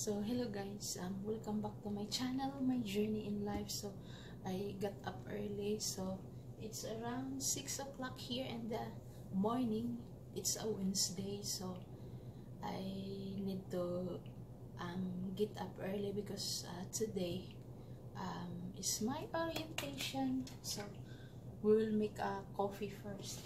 So hello guys, welcome back to my channel, my journey in life. So I got up early, so it's around 6 o'clock here in the morning. It's a Wednesday, so I need to get up early because today is my orientation. So we will make a coffee first.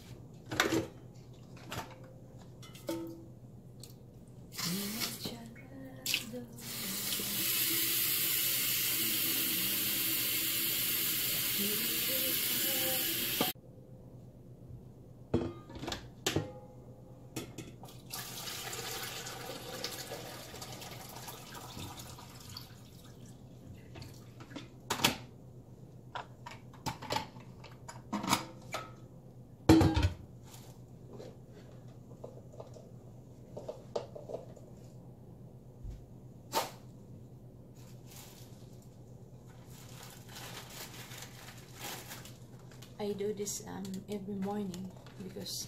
I do this every morning because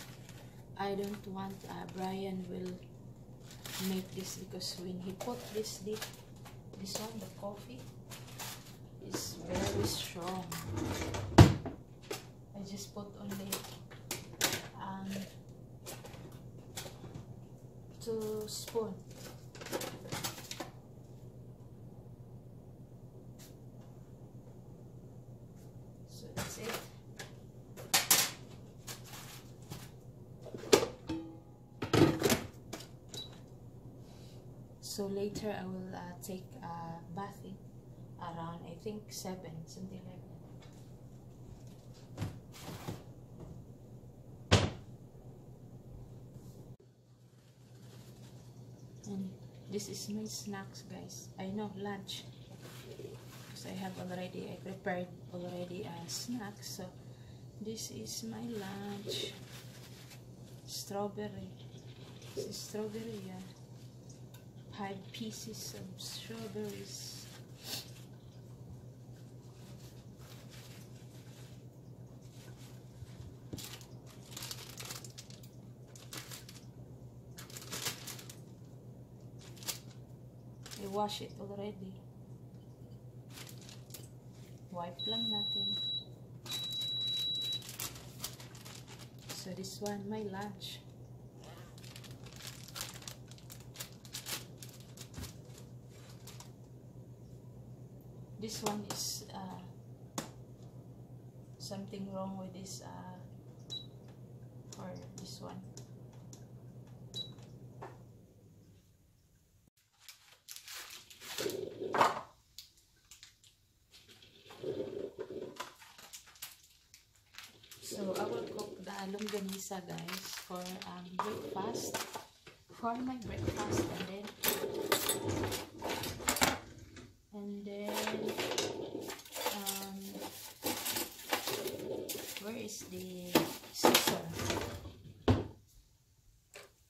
I don't want Brian will make this, because when he put this one, the coffee is very strong. I just put only 2 spoons. So that's it. So later I will take bathing around, I think 7, something like that. And this is my snacks, guys. I know, lunch, because I prepared already a snack. So this is my lunch. Strawberry. This is strawberry, yeah. 5 pieces of strawberries. I wash it already. Wipe lang natin. So this one, my lunch. This one is something wrong with this or this one. So I will cook the longganisa, guys, for breakfast, for my breakfast, and then where is the scissor?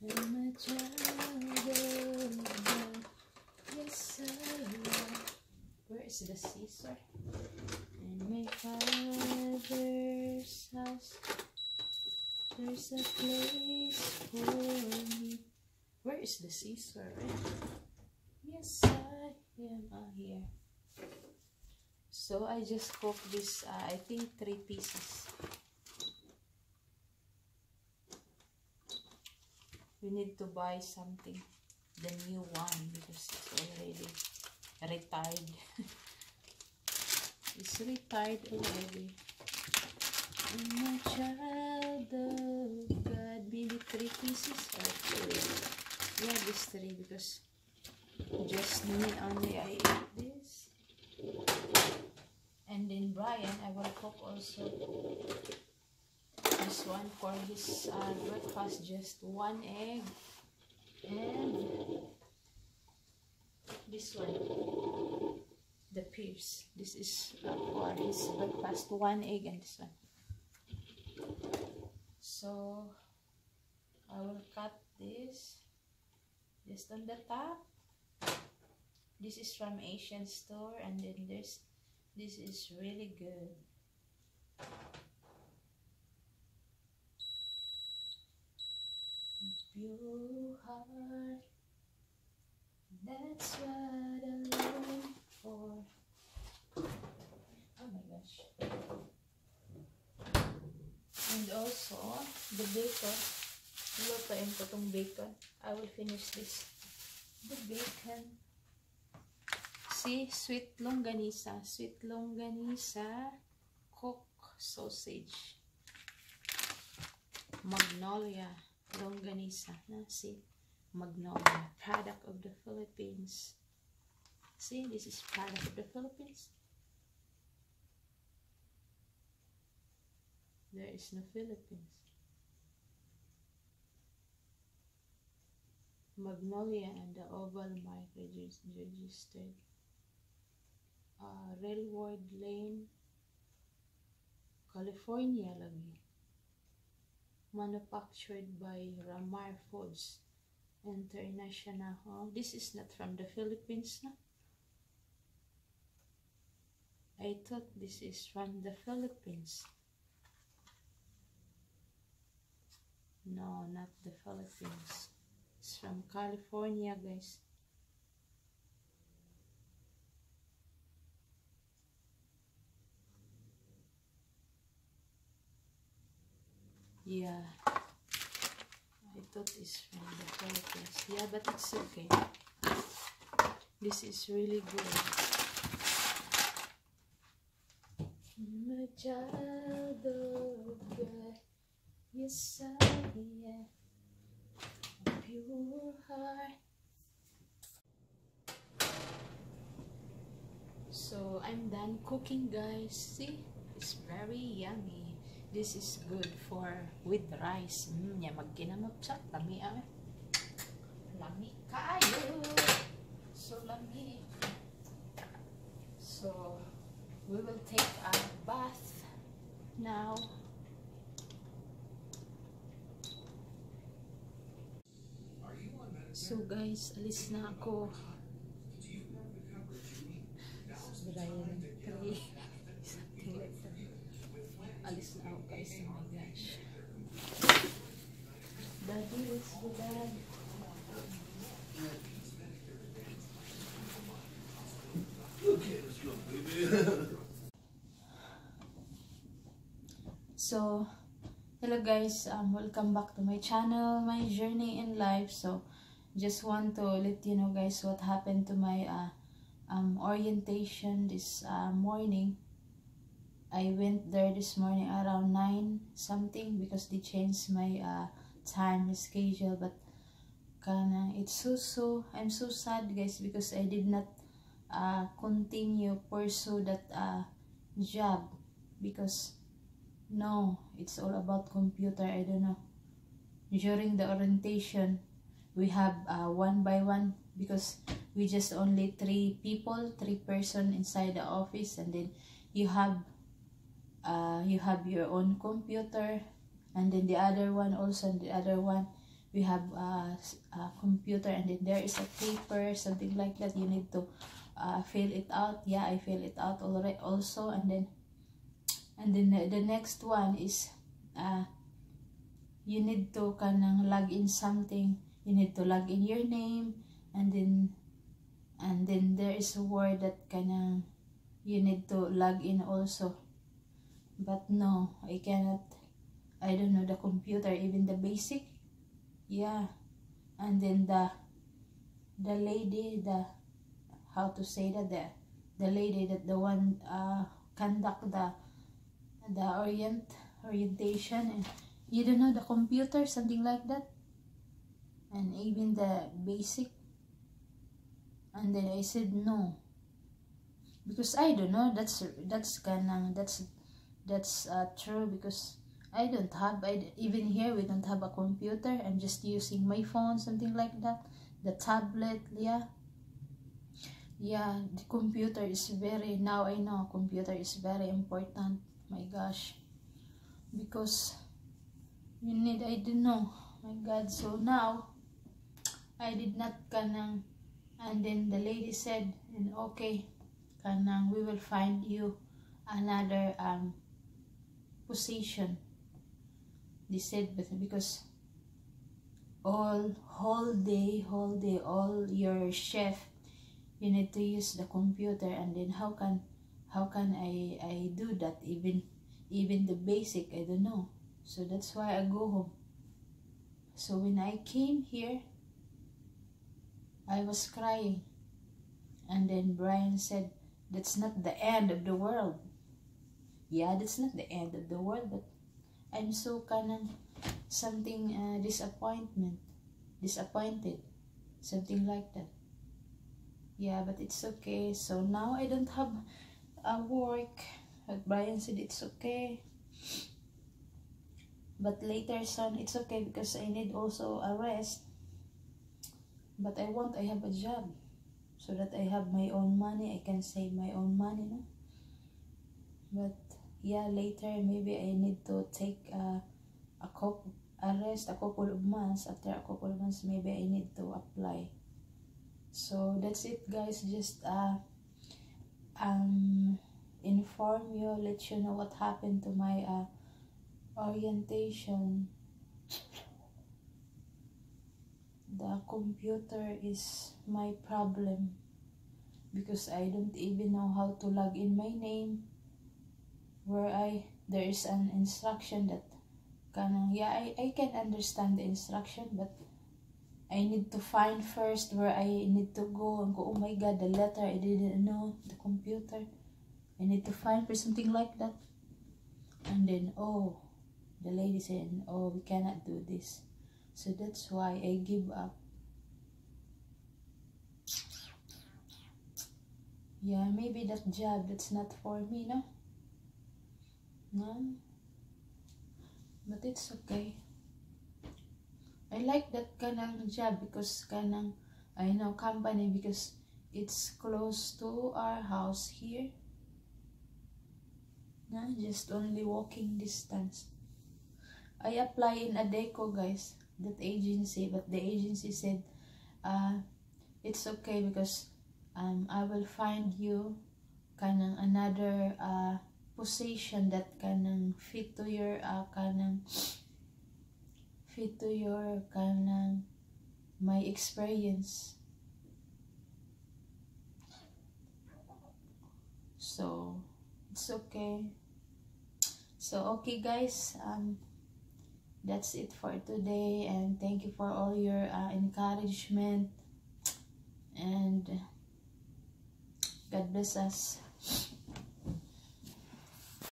I'm a child of God, yes I am. Where is the scissor? In my Father's house, there's a place for me. Where is the scissor? Yes, I am here. So I just cooked this, I think 3 pieces. We need to buy something, the new one, because it's already retired. It's retired already. I'm a child of God. Maybe 3 pieces or 2. Yeah, this 3, because just me only I eat this. And then Brian, I will cook also this one for his breakfast. Just 1 egg, and this one, the pears. This is for his breakfast, 1 egg, and this one. So I will cut this just on the top. This is from Asian store, and then this is really good. Pure heart, That's what I'm looking for. Oh my gosh. And also, the bacon. Lutuin ko tong bacon. I will finish this. The bacon. See, sweet longganisa. Sweet longganisa. Cook sausage. Magnolia longganisa. See, Magnolia. Product of the Philippines. See, this is product of the Philippines. There is no Philippines. Magnolia and the oval mark registered. Railroad Lane, California lagi. Manufactured by Ramar Foods International. Oh, this is not from the Philippines, no? I thought this is from the Philippines. No, not the Philippines. It's from California, guys. Yeah, I thought it's from the Philippines. Yeah, but it's okay. This is really good. I'm a child of God. Yes, I am. A pure heart. So I'm done cooking, guys. See, it's very yummy. This is good for with rice. Ya magkinamot sa lami ah. Lami kayo. So lami. So we will take a bath now. So guys, alis na ako. Brian 3. Something like that. Alis na ako guys. Oh my gosh. Daddy, let's go, Dad. Okay, let's go, baby. So, hello guys, welcome back to my channel, my journey in life. So, just want to let you know guys what happened to my orientation this morning. I went there this morning around 9 something because they changed my time schedule, but it's I'm so sad guys because I did not continue pursue that job because no, it's all about computer. I don't know. During the orientation, we have one by one because we just only three person inside the office, and then you have your own computer, and then the other one also, and the other one we have a computer, and then there is a paper, something like that. You need to fill it out. Yeah, I fill it out already also, and then the next one is you need to kanang log in something. You need to log in your name, and then there is a word that kanang you need to log in also. But no, I cannot. I don't know the computer, even the basic. Yeah, and then the lady, how to say that, the lady that the one conduct the orientation, and you don't know the computer, something like that, and even the basic. And then I said no, because I don't know. That's true, because I don't have, even here we don't have a computer. I'm just using my phone, something like that, the tablet. Yeah, the computer is very, now I know computer is very important. My gosh, because you need, I don't know, my God. So now I did not kanang, and then the lady said, and okay, kanang we will find you another position. They said, but because all whole day, all your shift, you need to use the computer, and then how can I do that? Even the basic, I don't know. So that's why I go home. So when I came here, I was crying, and then Brian said, that's not the end of the world. Yeah, that's not the end of the world, but I'm so something disappointed, something like that. Yeah, but it's okay. So now I don't have work. But Brian said it's okay. But later on, it's okay because I need also a rest. But I have a job so that I have my own money. I can save my own money, no? But yeah, later maybe I need to take a rest a couple of months. After a couple of months, maybe I need to apply. So that's it, guys. Just inform you, let you know what happened to my orientation. The computer is my problem because I don't even know how to log in my name, where there is an instruction that I can understand the instruction, but I need to find first where I need to go and go, oh my god, the letter I didn't know, the computer, I need to find for something like that. And then the lady said, we cannot do this. So that's why I give up. Yeah, maybe that job, that's not for me, no? No? But it's okay. I like that job because I know company because it's close to our house here. No, just only walking distance. I apply in Adecco, guys, that agency, but the agency said it's okay because I will find you another position that fit to your my experience. So it's okay. So okay, guys, that's it for today, and thank you for all your encouragement, and God bless us.